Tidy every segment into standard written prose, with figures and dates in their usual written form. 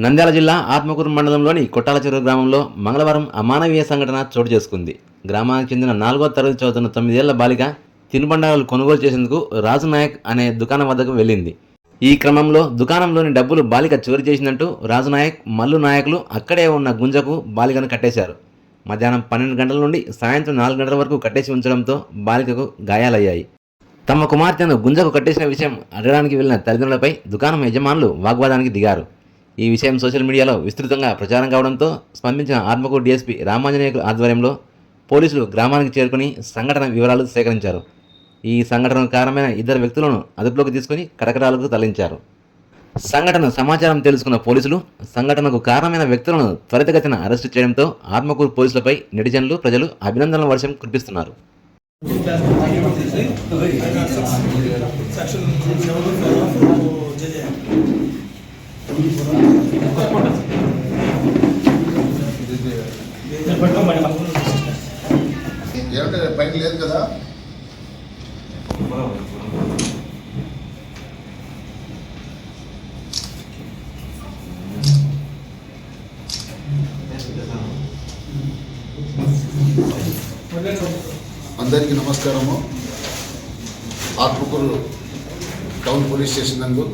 నంద్యాల జిల్లా ఆత్మకూరు మండలంలోని కొట్టాల చెరువు గ్రామంలో మంగళవారం అమానవీయ సంఘటన చోటు చేసుకుంది. గ్రామానికి చెందిన 4వ తరగతి చదువుతున్న 9 ఏళ్ల బాలిక తినుబండారాలు కొనుగోలు చేసేందుకు రాజు నాయక్ అనే దుకాణం వద్దకు వెళ్ళింది. ఈ క్రమంలో దుకాణంలోని డబ్బులు బాలిక చోరీ చేసినట్టు రాజు నాయక్, మల్లు నాయకులు అక్కడే ఉన్న గుంజకు బాలికను కట్టేశారు. మధ్యాహ్నం 12 గంటల నుండి సాయంత్రం 4 గంటల వరకు కట్టేసి ఉంచడంతో బాలికకు గాయాలయ్యాయి. తమ కుమార్తెను గుంజకు కట్టేసిన విషయం అడగడానికి వెళ్లిన తల్లిదండ్రులపై దుకాణం యజమానులు వాగ్వాదానికి దిగారు. ఈ విషయం సోషల్ మీడియాలో విస్తృతంగా ప్రచారం కావడంతో స్పందించిన ఆత్మకూరు డీఎస్పీ రామాంజనేయులు ఆధ్వర్యంలో పోలీసులు గ్రామానికి చేరుకుని సంఘటన వివరాలు సేకరించారు. ఈ సంఘటనకు కారణమైన 2 వ్యక్తులను అదుపులోకి తీసుకుని కటకటాలకు తరలించారు. సంఘటన సమాచారం తెలుసుకున్న పోలీసులు సంఘటనకు కారణమైన వ్యక్తులను త్వరితగతిన అరెస్టు చేయడంతో ఆత్మకూరు పోలీసులపై నెటిజన్లు, ప్రజలు అభినందనల వర్షం కురిపిస్తున్నారు. ఏమంటే పైన లేదు కదా. అందరికీ నమస్కారము. ఆత్మకూరు టౌన్ పోలీస్ స్టేషన్ నందు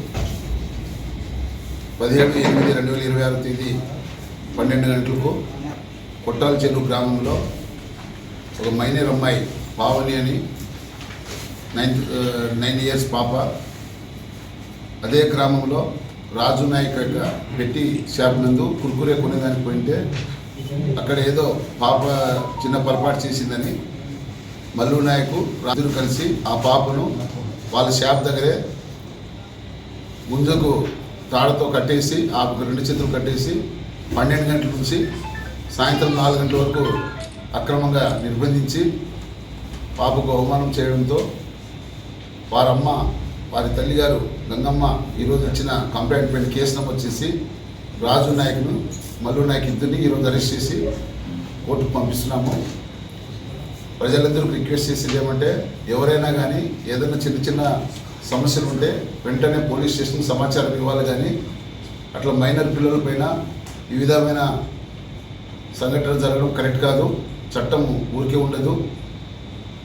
17/8/2026 తేదీ 12 గంటలకు కొట్టాల చెరువు గ్రామంలో ఒక మైనర్ అమ్మాయి పావని అని 9 ఇయర్స్ పాప అదే గ్రామంలో రాజు నాయక్ పెట్టి షాప్ నందు కుర్కురే కొనేదానికి పోయింటే అక్కడ ఏదో పాప చిన్న పొరపాటు చేసిందని మల్లు నాయకు రాజును కలిసి ఆ పాపను వాళ్ళ షాప్ దగ్గరే గుంజకు తాడుతో కట్టేసి ఆ 2 చేతులు కట్టేసి 12 గంటల నుంచి సాయంత్రం 4 గంటల వరకు అక్రమంగా నిర్బంధించి పాపకు అవమానం చేయడంతో వారమ్మ, వారి తల్లిగారు గంగమ్మ ఈరోజు ఇచ్చిన కంప్లైంట్ కేసు నమోదు చేసి రాజు నాయక్ను, మల్లు నాయక్ ఇద్దరిని ఈరోజు అరెస్ట్ చేసి కోర్టుకు పంపిస్తున్నాము. ప్రజలందరూ రిక్వెస్ట్ చేసేది ఏమంటే ఎవరైనా కానీ ఏదైనా చిన్న చిన్న సమస్యలు ఉంటే వెంటనే పోలీస్ స్టేషన్కి సమాచారం ఇవ్వాలి. కానీ అట్లా మైనర్ పిల్లల పైన ఈ విధమైన సంఘటనలు జరగడం కరెక్ట్ కాదు. చట్టం ఊరికే ఉండదు.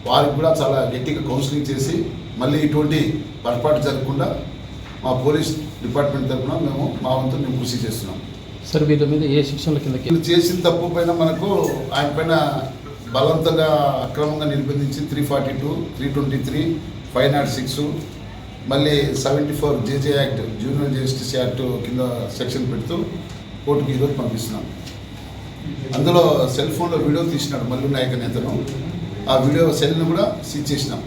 వారికి కూడా చాలా గట్టిగా కౌన్సిలింగ్ చేసి మళ్ళీ ఇటువంటి పొరపాటు జరగకుండా మా పోలీస్ డిపార్ట్మెంట్ తరఫున మా వంతు మేము కృషి చేస్తున్నాం. సార్, వీళ్ళ మీద ఏ శిక్షణల కింద చేసిన తప్పు పైన మనకు ఆయన పైన బలవంతంగా అక్రమంగా నిర్బంధించి 342, 323, 506 మళ్ళీ 74 జేజే యాక్ట్, జూనియర్ జస్టిస్ యాక్ట్ కింద సెక్షన్ పెడుతూ కోర్టుకు ఈరోజు పంపిస్తున్నాం. అందులో సెల్ ఫోన్లో వీడియో తీసినాడు మల్లు నాయక్ నేతను. ఆ వీడియో సెల్ను కూడా సీజ్ చేసినాం.